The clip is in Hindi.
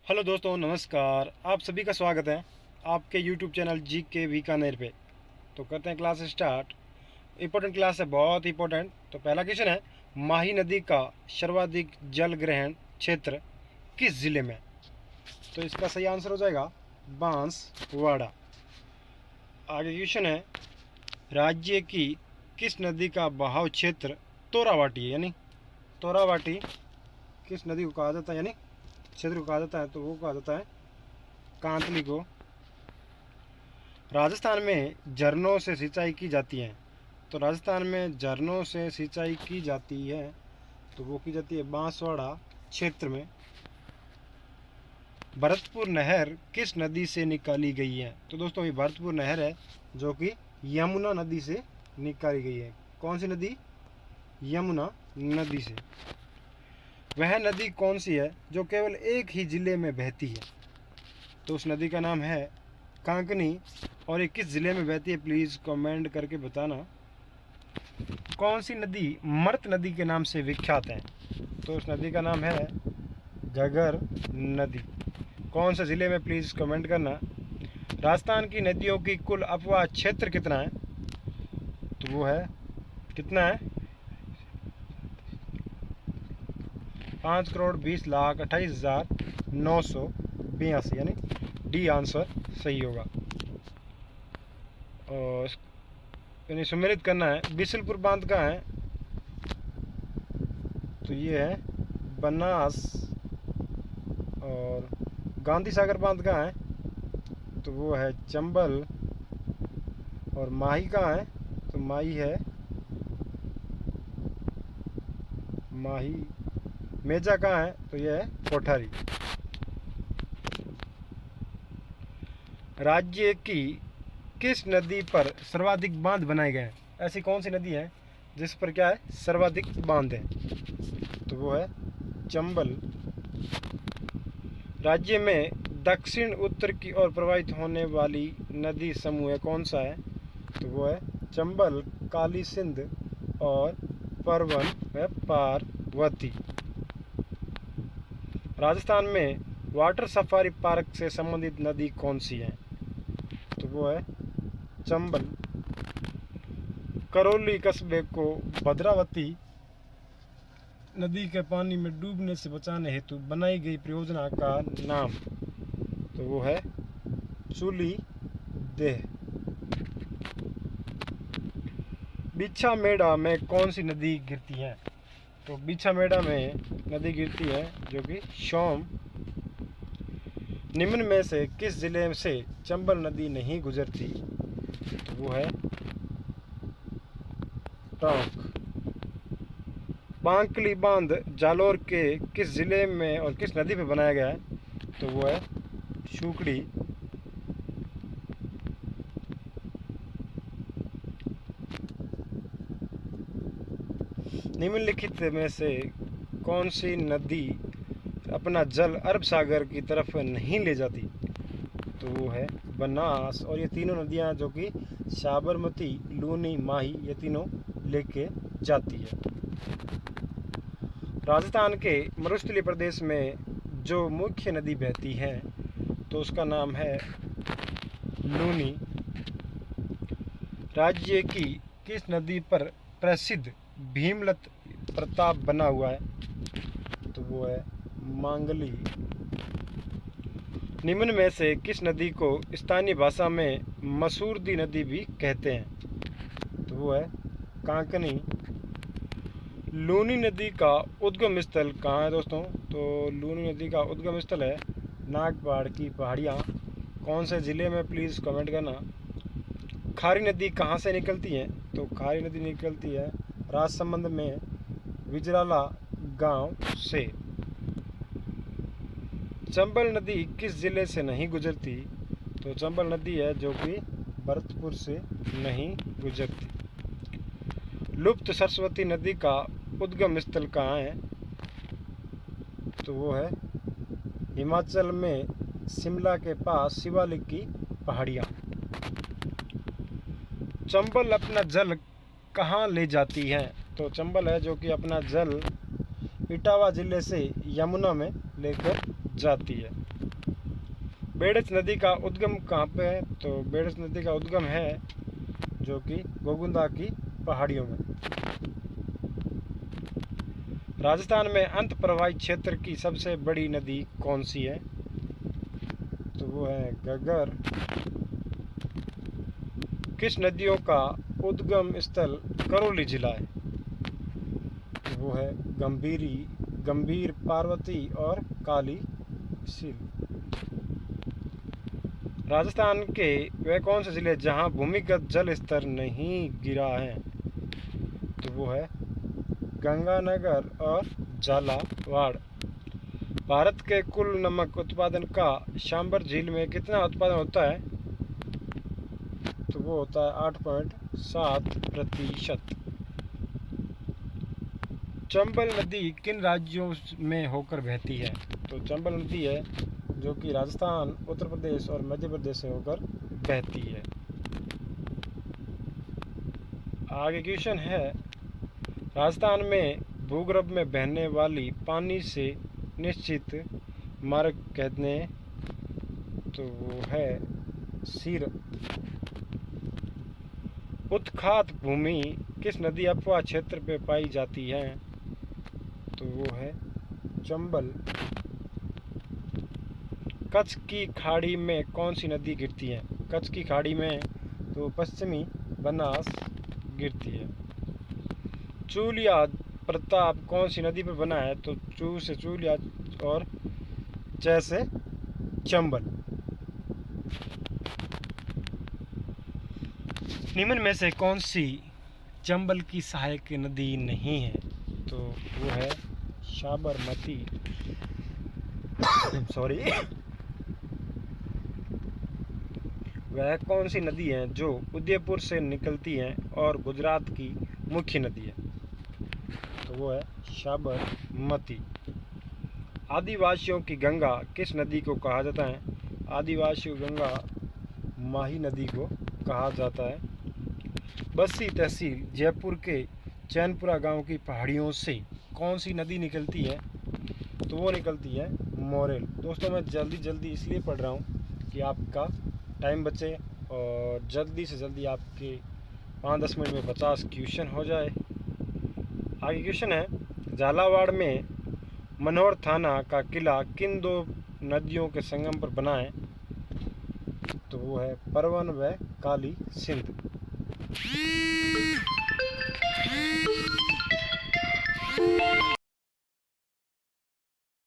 हेलो दोस्तों, नमस्कार। आप सभी का स्वागत है आपके यूट्यूब चैनल जी के बीकानेर पे। तो करते हैं क्लास स्टार्ट। इम्पोर्टेंट क्लास है, बहुत इंपॉर्टेंट। तो पहला क्वेश्चन है, माही नदी का सर्वाधिक जल ग्रहण क्षेत्र किस जिले में? तो इसका सही आंसर हो जाएगा बांसवाड़ा। आगे क्वेश्चन है, राज्य की किस नदी का बहाव क्षेत्र तोरावाटी है? यानी तोरावाटी किस नदी को कहा जाता है, यानी क्षेत्र को कहा जाता है? तो वो कहा जाता है कांतली को। राजस्थान में झरनों से सिंचाई की जाती है। तो राजस्थान में झरनों से सिंचाई की जाती है, तो वो की जाती है बांसवाड़ा क्षेत्र में। भरतपुर नहर किस नदी से निकाली गई है? तो दोस्तों ये भरतपुर नहर है जो कि यमुना नदी से निकाली गई है। कौन सी नदी? यमुना नदी से। वह नदी कौन सी है जो केवल एक ही जिले में बहती है? तो उस नदी का नाम है कांकनी। और ये किस ज़िले में बहती है, प्लीज़ कमेंट करके बताना। कौन सी नदी मर्त नदी के नाम से विख्यात है? तो उस नदी का नाम है घगर नदी। कौन से ज़िले में, प्लीज़ कमेंट करना। राजस्थान की नदियों की कुल अपवाह क्षेत्र कितना है? तो वो है, कितना है? 5,20,28,982, यानी डी आंसर सही होगा। और यानी सम्मिलित करना है। बिसलपुर बांध कहाँ है? तो ये है बनास। और गांधी सागर बांध कहाँ है? तो वो है चंबल। और माही कहाँ है? तो माही है माही। मेजा कहाँ है? तो ये है कोठारी। राज्य की किस नदी पर सर्वाधिक बांध बनाए गए हैं? ऐसी कौन सी नदी है जिस पर क्या है, सर्वाधिक बांध है? तो वो है चंबल। राज्य में दक्षिण उत्तर की ओर प्रवाहित होने वाली नदी समूह कौन सा है? तो वो है चंबल, काली सिंध और परवन व पार्वती। राजस्थान में वाटर सफारी पार्क से संबंधित नदी कौन सी है? तो वो है चंबल। करौली कस्बे को भद्रावती नदी के पानी में डूबने से बचाने हेतु बनाई गई परियोजना का नाम? तो वो है चूली देह। बिछा मेड़ा में कौन सी नदी गिरती है? तो बिछा मेड़ा में नदी गिरती है जो कि सोम। निम्न में से किस जिले से चंबल नदी नहीं गुजरती? तो वो है टोंक। बांकली बांध जालोर के किस जिले में और किस नदी पे बनाया गया है? तो वो है शुकड़ी। निम्नलिखित में से कौन सी नदी अपना जल अरब सागर की तरफ नहीं ले जाती? तो वो है बनास। और ये तीनों नदियां जो कि साबरमती, लूनी, माही, ये तीनों लेके जाती है। राजस्थान के मरुस्थलीय प्रदेश में जो मुख्य नदी बहती है तो उसका नाम है लूनी। राज्य की किस नदी पर प्रसिद्ध भीमलत प्रताप बना हुआ है? तो वो है मांगली। निम्न में से किस नदी को स्थानीय भाषा में मसूरदी नदी भी कहते हैं? तो वो है कांकनी। लूनी नदी का उद्गम स्थल कहाँ है दोस्तों? तो लूनी नदी का उद्गम स्थल है नागपहाड़ की पहाड़ियाँ। कौन से ज़िले में, प्लीज़ कमेंट करना। खारी नदी कहाँ से निकलती है? तो खारी नदी निकलती है राजसमंद में विजराला गांव से। चंबल नदी किस ज़िले से नहीं गुजरती? तो चंबल नदी है जो कि भरतपुर से नहीं गुजरती। लुप्त सरस्वती नदी का उद्गम स्थल कहाँ है? तो वो है हिमाचल में शिमला के पास शिवालिक की पहाड़ियाँ। चंबल अपना जल कहाँ ले जाती है? तो चंबल है जो कि अपना जल इटावा ज़िले से यमुना में लेकर जाती है। बेड़च नदी का उद्गम कहाँ पे है? तो बेड़च नदी का उद्गम है जो कि गोगुंदा की पहाड़ियों में। राजस्थान में अंत प्रवाही क्षेत्र की सबसे बड़ी नदी कौन सी है? तो वो है घग्गर। किस नदियों का उद्गम स्थल करौली जिला है? तो वो है गंभीर, पार्वती और काली सील। राजस्थान के वे कौन से जिले जहां भूमिगत जल स्तर नहीं गिरा है? तो वो है गंगानगर और झालावाड़। भारत के कुल नमक उत्पादन का सांबर झील में कितना उत्पादन होता है? तो वो होता है 8.7%। चंबल नदी किन राज्यों में होकर बहती है? तो चंबल नदी है जो कि राजस्थान, उत्तर प्रदेश और मध्य प्रदेश से होकर बहती है। आगे क्वेश्चन है, राजस्थान में भूगर्भ में बहने वाली पानी से निश्चित मार्ग कहते हैं? तो वो है सीर। उत्खात भूमि किस नदी अफवाह क्षेत्र पे पाई जाती है? तो वो है चंबल। कच्छ की खाड़ी में कौन सी नदी गिरती है? कच्छ की खाड़ी में तो पश्चिमी बनास गिरती है। चूलिया प्रताप कौन सी नदी पर बना है? तो चू से चूलिया और च से चंबल। निम्न में से कौन सी चंबल की सहायक नदी नहीं है? तो वो है साबरमती। सॉरी। वह कौन सी नदी है जो उदयपुर से निकलती है और गुजरात की मुख्य नदी है? तो वो है साबरमती। आदिवासियों की गंगा किस नदी को कहा जाता है? आदिवासियों की गंगा माही नदी को कहा जाता है। बस्सी तहसील जयपुर के चैनपुरा गांव की पहाड़ियों से कौन सी नदी निकलती है? तो वो निकलती है मोरेल। दोस्तों मैं जल्दी इसलिए पढ़ रहा हूँ कि आपका टाइम बचे और जल्दी से जल्दी आपके 5-10 मिनट में 50 क्वेश्चन हो जाए। आगे क्वेश्चन है, झालावाड़ में मनोहर थाना का किला किन दो नदियों के संगम पर बना है? तो वो है परवन व काली सिंध।